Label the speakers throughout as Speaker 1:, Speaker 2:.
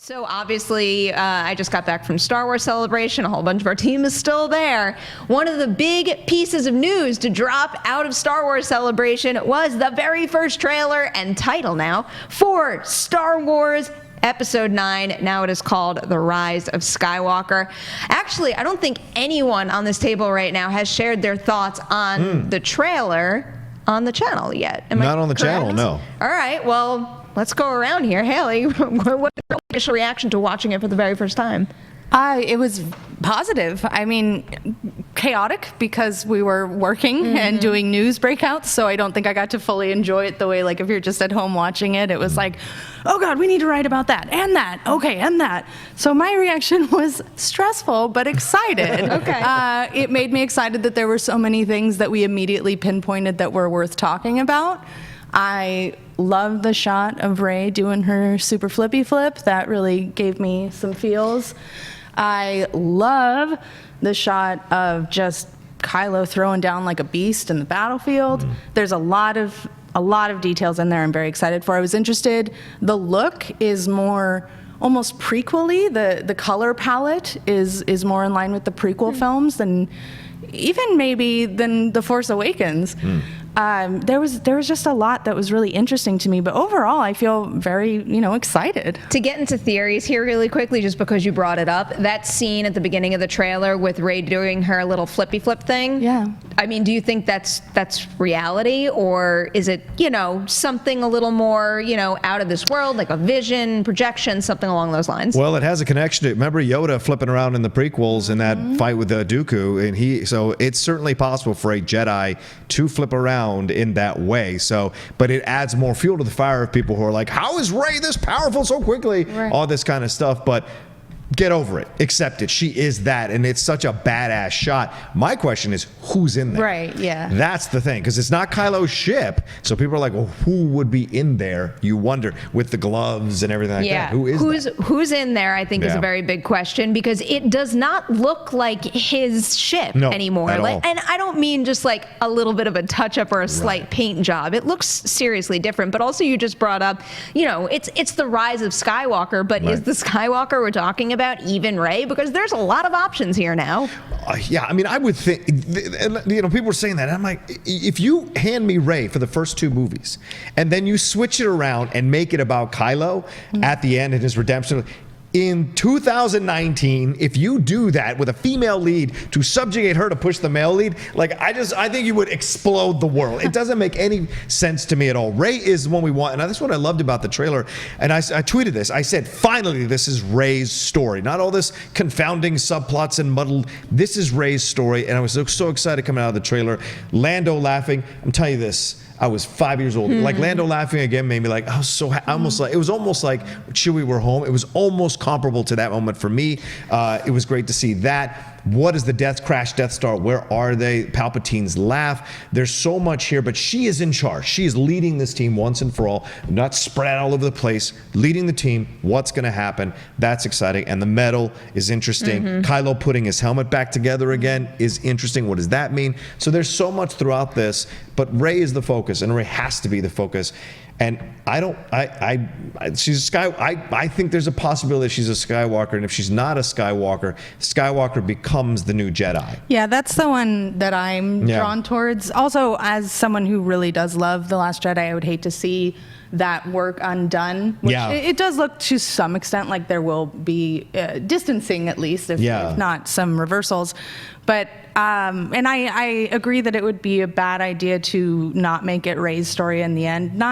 Speaker 1: So obviously, I just got back from Star Wars Celebration. A whole bunch of our team is still there. One of the big pieces of news to drop out of Star Wars Celebration was the very first trailer and title now for Star Wars Episode 9. Now it is called The Rise of Skywalker. Actually, I don't think anyone on this table right now has shared their thoughts on the trailer on the channel yet.
Speaker 2: Not on the channel, no.
Speaker 1: All right, well, let's go around here. Haleigh, what's your initial reaction to watching it for the very first time?
Speaker 3: It was positive. I mean, chaotic because we were working and doing news breakouts, so I don't think I got to fully enjoy it the way, like, if you're just at home watching it, it was like, oh God, we need to write about that, and that, okay, and that. So my reaction was stressful, but excited.
Speaker 1: Okay.
Speaker 3: It made me excited that there were so many things that we immediately pinpointed that were worth talking about. I love the shot of Rey doing her super flippy flip. That really gave me some feels. I love the shot of just Kylo throwing down like a beast in the battlefield. There's a lot of details in there I'm very excited for. I was interested. The look is more almost prequel-y. The color palette is more in line with the prequel films than even maybe than The Force Awakens. There was just a lot that was really interesting to me, but overall I feel very, excited.
Speaker 1: To get into theories here really quickly, just because you brought it up, that scene at the beginning of the trailer with Rey doing her little flippy flip thing.
Speaker 3: Yeah.
Speaker 1: I mean, do you think that's reality, or is it, something a little more, out of this world, like a vision, projection, something along those lines?
Speaker 2: Well, it has a connection to, remember Yoda flipping around in the prequels in that fight with Dooku, and so it's certainly possible for a Jedi to flip around in that way. So, but it adds more fuel to the fire of people who are like, how is Rey this powerful so quickly? Right. All this kind of stuff. But get over it. Accept it. She is that, and it's such a badass shot. My question is, who's in there?
Speaker 3: Right, yeah.
Speaker 2: That's the thing, because it's not Kylo's ship. So people are like, well, who would be in there? You wonder, with the gloves and everything like that. Who is that?
Speaker 1: Who's in there, I think, is a very big question, because it does not look like his ship anymore.
Speaker 2: At all.
Speaker 1: And I don't mean just like a little bit of a touch-up or a slight paint job. It looks seriously different. But also, you just brought up, it's the rise of Skywalker, but is the Skywalker we're talking about even Rey? Because there's a lot of options here now.
Speaker 2: Yeah, I mean, I would think, people were saying that, and I'm like, if you hand me Rey for the first two movies, and then you switch it around and make it about Kylo at the end and his redemption, in 2019, if you do that with a female lead to subjugate her to push the male lead, I think you would explode the world. It doesn't make any sense to me at all. Rey is the one we want, and that's what I loved about the trailer. And I tweeted this. I said, finally, this is Rey's story. Not all this confounding subplots and muddled. This is Rey's story, and I was so excited coming out of the trailer. Lando laughing. I'm telling you this. I was 5 years old. Like, Lando laughing again made me like, I was so almost like, it was almost like Chewie were home. It was almost comparable to that moment for me. It was great to see that. What is the Death Star? Where are they? Palpatine's laugh. There's so much here, but she is in charge. She is leading this team once and for all, not spread out all over the place, leading the team. What's going to happen? That's exciting. And the medal is interesting. Kylo putting his helmet back together again is interesting. What does that mean? So there's so much throughout this, but Rey is the focus, and Rey has to be the focus. And she's a I think there's a possibility she's a Skywalker, and if she's not a Skywalker, Skywalker becomes the new Jedi.
Speaker 3: Yeah, that's the one that I'm drawn towards. Also, as someone who really does love The Last Jedi, I would hate to see that work undone. Which it does look to some extent like there will be distancing, at least, if not some reversals. But and I agree that it would be a bad idea to not make it Rey's story in the end.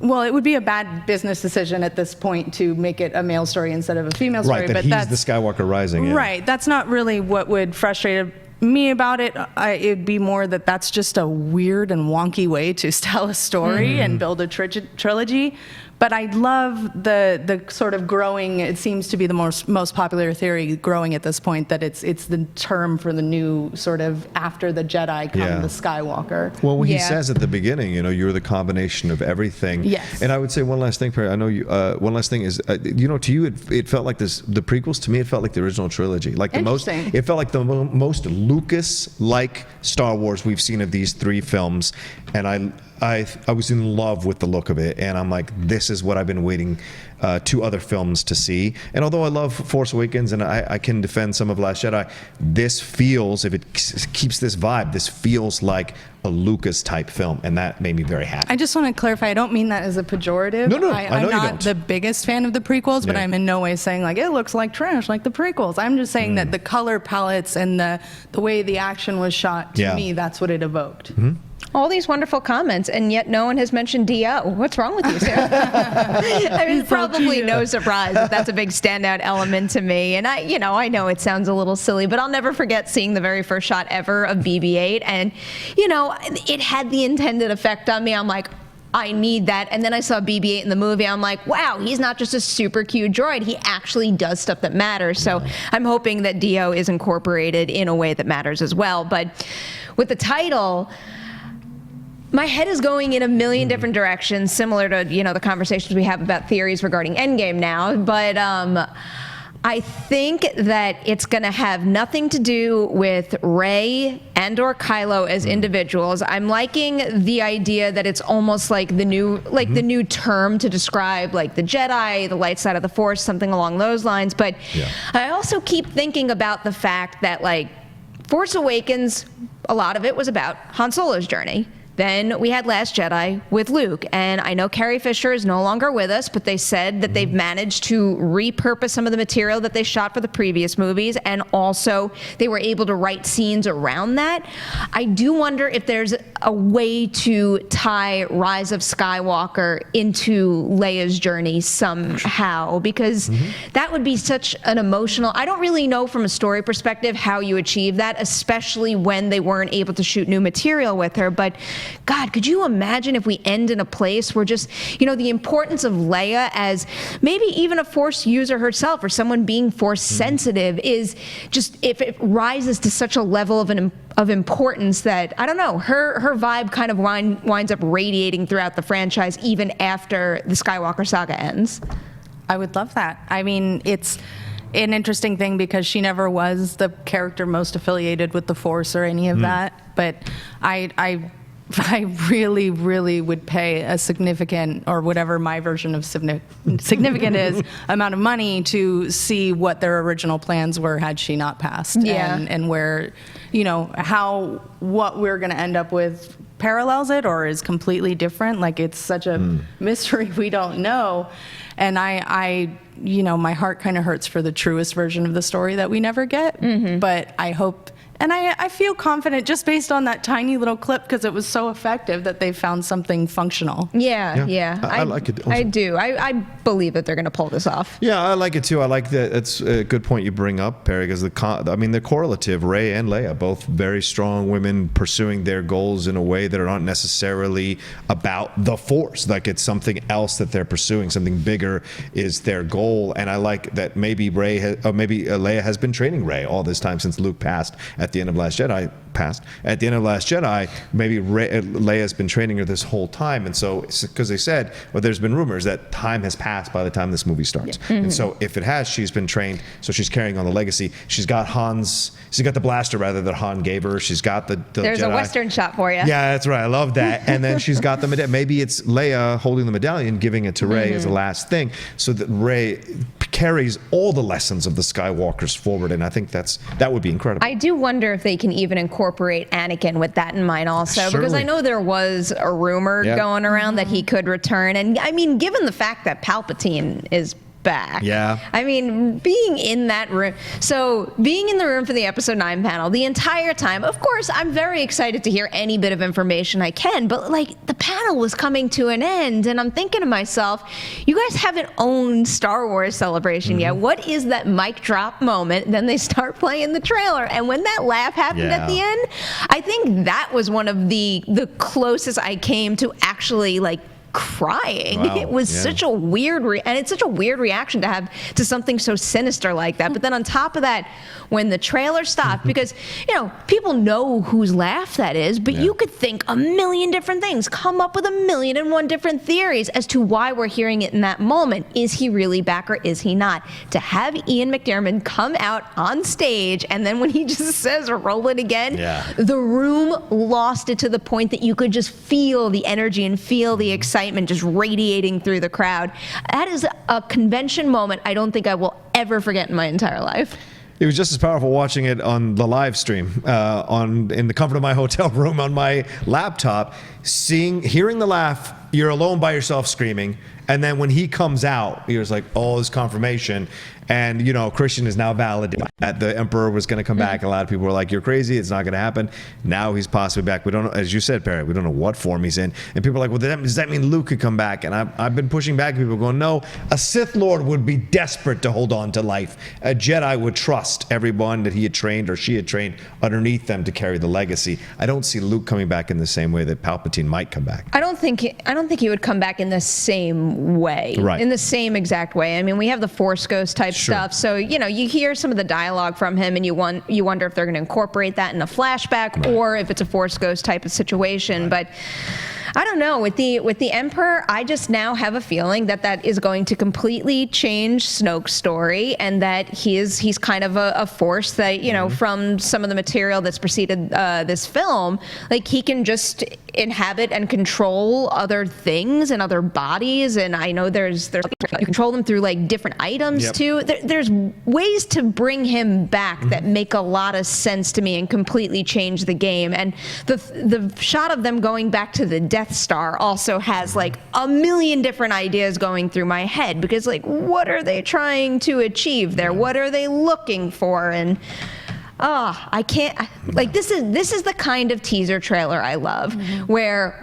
Speaker 3: Well, it would be a bad business decision at this point to make it a male story instead of a female story.
Speaker 2: Right, but he's the Skywalker rising. Yeah.
Speaker 3: Right, that's not really what would frustrate me about it. It'd be more that that's just a weird and wonky way to tell a story and build a trilogy. But I love the sort of growing, it seems to be the most popular theory growing at this point, that it's the term for the new sort of after the Jedi come the Skywalker.
Speaker 2: Well, when he says at the beginning, you're the combination of everything.
Speaker 3: Yes.
Speaker 2: And I would say one last thing, Perri. I know you. One last thing is, to you, it felt like this. The prequels, to me, it felt like the original trilogy. Like the most. It felt like the most Lucas-like Star Wars we've seen of these three films, and I was in love with the look of it, and I'm like, this is what I've been waiting 2 other films to see. And although I love Force Awakens and I can defend some of Last Jedi, this feels, if it keeps this vibe, this feels like a Lucas type film, and that made me very happy.
Speaker 3: I just want to clarify, I don't mean that as a pejorative.
Speaker 2: No, I know
Speaker 3: I'm
Speaker 2: you
Speaker 3: not
Speaker 2: don't.
Speaker 3: the biggest fan of the prequels, but
Speaker 2: Yeah.
Speaker 3: I'm in no way saying like it looks like trash like the prequels. I'm just saying that the color palettes and the way the action was shot, to
Speaker 2: Yeah.
Speaker 3: me, that's what it evoked.
Speaker 1: All these wonderful comments, and yet no one has mentioned D.O. What's wrong with you, Sarah? I mean, probably no surprise that that's a big standout element to me. And I know it sounds a little silly, but I'll never forget seeing the very first shot ever of BB-8, and it had the intended effect on me. I'm like, I need that. And then I saw BB-8 in the movie. I'm like, wow, he's not just a super cute droid. He actually does stuff that matters. So I'm hoping that D.O. is incorporated in a way that matters as well. But with the title, my head is going in a million different directions, similar to, the conversations we have about theories regarding Endgame now. But I think that it's going to have nothing to do with Rey and or Kylo as individuals. I'm liking the idea that it's almost like the new term to describe like the Jedi, the light side of the Force, something along those lines. But I also keep thinking about the fact that like Force Awakens, a lot of it was about Han Solo's journey. Then we had Last Jedi with Luke, and I know Carrie Fisher is no longer with us, but they said that they've managed to repurpose some of the material that they shot for the previous movies, and also they were able to write scenes around that. I do wonder if there's a way to tie Rise of Skywalker into Leia's journey somehow, because that would be such an emotional, I don't really know from a story perspective how you achieve that, especially when they weren't able to shoot new material with her, but God, could you imagine if we end in a place where just, the importance of Leia as maybe even a Force user herself or someone being Force sensitive is just, if it rises to such a level of importance that, I don't know, her vibe kind of winds up radiating throughout the franchise even after the Skywalker saga ends.
Speaker 3: I would love that. I mean, it's an interesting thing because she never was the character most affiliated with the Force or any of that, but I really, really would pay a significant, or whatever my version of significant is, amount of money to see what their original plans were had she not passed.
Speaker 1: Yeah.
Speaker 3: And where, how what we're going to end up with parallels it or is completely different. Like, it's such a mystery we don't know. And I my heart kind of hurts for the truest version of the story that we never get. But I hope, and I feel confident just based on that tiny little clip, because it was so effective, that they found something functional.
Speaker 1: Yeah.
Speaker 2: I like it also.
Speaker 1: I do. I believe that they're going to pull this off.
Speaker 2: Yeah, I like it too. I like that. It's a good point you bring up, Perri, because they're correlative. Rey and Leia, both very strong women pursuing their goals in a way that are not necessarily about the Force. Like, it's something else that they're pursuing. Something bigger is their goal. And I like that maybe Leia has been training Rey all this time since Luke passed at the end of Last Jedi. Maybe Leia's been training her this whole time, and so because they said, there's been rumors that time has passed by the time this movie starts, and so if it has, she's been trained, so she's carrying on the legacy. She's got the blaster rather that Han gave her. She's got the
Speaker 1: There's
Speaker 2: Jedi.
Speaker 1: a Western shot for you.
Speaker 2: Yeah, that's right. I love that. And then she's got the medallion. Maybe it's Leia holding the medallion, giving it to Rey as the last thing, so that Rey carries all the lessons of the Skywalkers forward, and I think that would be incredible.
Speaker 1: I do wonder if they can even incorporate Anakin with that in mind also, because
Speaker 2: Certainly.
Speaker 1: I know there was a rumor going around that he could return, and I mean, given the fact that Palpatine is back.
Speaker 2: Yeah.
Speaker 1: I mean, being in that room. So being in the room for the episode 9 panel the entire time, of course, I'm very excited to hear any bit of information I can, but like, the panel was coming to an end, and I'm thinking to myself, you guys haven't owned Star Wars Celebration yet. What is that mic drop moment? Then they start playing the trailer, and when that laugh happened at the end, I think that was one of the closest I came to actually like crying.
Speaker 2: Wow,
Speaker 1: It was
Speaker 2: yeah.
Speaker 1: such a weird, and it's such a weird reaction to have to something so sinister like that. But then on top of that, when the trailer stopped, because, you know, people know whose laugh that is, but you could think a million different things, come up with 1,000,001 different theories as to why we're hearing it in that moment. Is he really back or is he not? To have Ian McDiarmid come out on stage, and then when he just says roll it again, the room lost it to the point that you could just feel the energy and feel the excitement just radiating through the crowd. That is a convention moment I don't think I will ever forget in my entire life.
Speaker 2: It was just as powerful watching it on the live stream, in the comfort of my hotel room on my laptop, hearing the laugh. You're alone by yourself screaming, and then when he comes out, he was like, "Oh, this confirmation." And, you know, Christian is now validated that the Emperor was going to come back. A lot of people were like, "You're crazy. It's not going to happen." Now he's possibly back. We don't know, as you said, Perri, we don't know what form he's in. And people are like, "Well, does that mean Luke could come back?" And I've been pushing back. People going, "No, a Sith Lord would be desperate to hold on to life. A Jedi would trust everyone that he had trained or she had trained underneath them to carry the legacy." I don't see Luke coming back in the same way that Palpatine might come back.
Speaker 1: I don't think he would come back in the same way, in the same exact way. I mean, we have the Force Ghost type stuff, so, you know, you hear some of the dialogue from him, and you wonder if they're going to incorporate that in a flashback or if it's a Force Ghost type of situation. But I don't know. With the Emperor, I just now have a feeling that is going to completely change Snoke's story, and that he's kind of a force that, you know, from some of the material that's preceded this film, like, he can just inhabit and control other things and other bodies. And I know there's you control them through, like, different items too. There's ways to bring him back that make a lot of sense to me and completely change the game. And the shot of them going back to the Death Star also has, like, 1,000,000 different ideas going through my head, because, like, what are they trying to achieve there? What are they looking for? And I can't, like, this is the kind of teaser trailer I love, where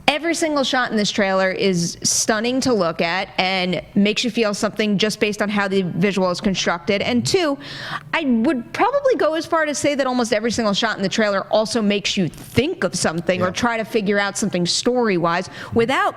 Speaker 1: every single shot in this trailer is stunning to look at and makes you feel something just based on how the visual is constructed. And two, I would probably go as far to say that almost every single shot in the trailer also makes you think of something or try to figure out something story-wise without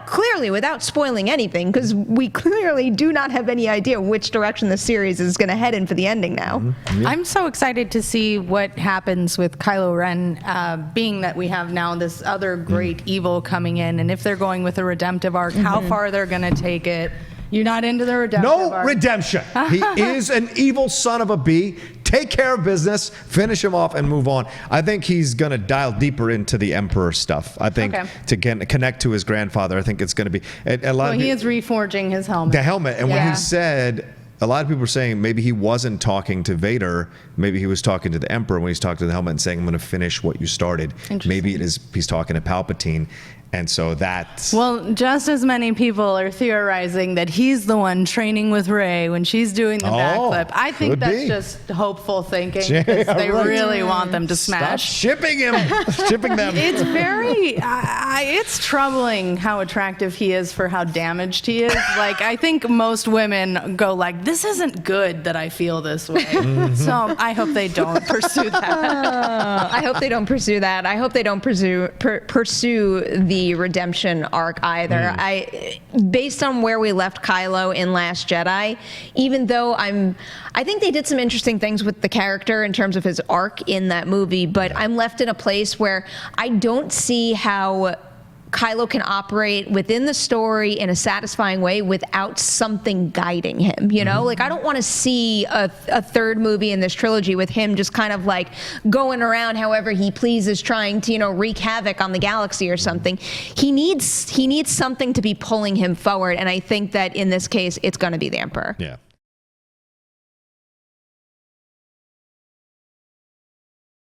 Speaker 1: spoiling anything, because we clearly do not have any idea which direction the series is going to head in for the ending now.
Speaker 3: I'm so excited to see what happens with Kylo Ren, being that we have now this other great evil coming in, and if they're going with a redemptive arc, how far they're going to take it. You're not into the redemptive arc?
Speaker 2: No redemption. He is an evil son of a bee. Take care of business, finish him off, and move on. I think he's going to dial deeper into the Emperor stuff. I think to connect to his grandfather, I think it's going to be a lot.
Speaker 3: Well, he is reforging his helmet.
Speaker 2: The helmet, and when he said, a lot of people are saying maybe he wasn't talking to Vader, maybe he was talking to the Emperor when he's talking to the helmet and saying, "I'm going to finish what you started." Maybe he's talking to Palpatine. And so that's...
Speaker 3: Well, just as many people are theorizing that he's the one training with Rey when she's doing the backflip. I think that's just hopeful thinking. They really want them to smash.
Speaker 2: Stop shipping him. Shipping them.
Speaker 3: It's very... it's troubling how attractive he is for how damaged he is. Like, I think most women go like, this isn't good that I feel this way. So I hope they don't pursue that.
Speaker 1: I hope they don't pursue that. I hope they don't pursue the redemption arc either. Based on where we left Kylo in Last Jedi, even though I think they did some interesting things with the character in terms of his arc in that movie, but I'm left in a place where I don't see how Kylo can operate within the story in a satisfying way without something guiding him, you know? Like, I don't want to see a third movie in this trilogy with him just kind of like going around however he pleases, trying to, you know, wreak havoc on the galaxy or something. He needs something to be pulling him forward, and I think that in this case, it's going to be the Emperor.
Speaker 2: Yeah.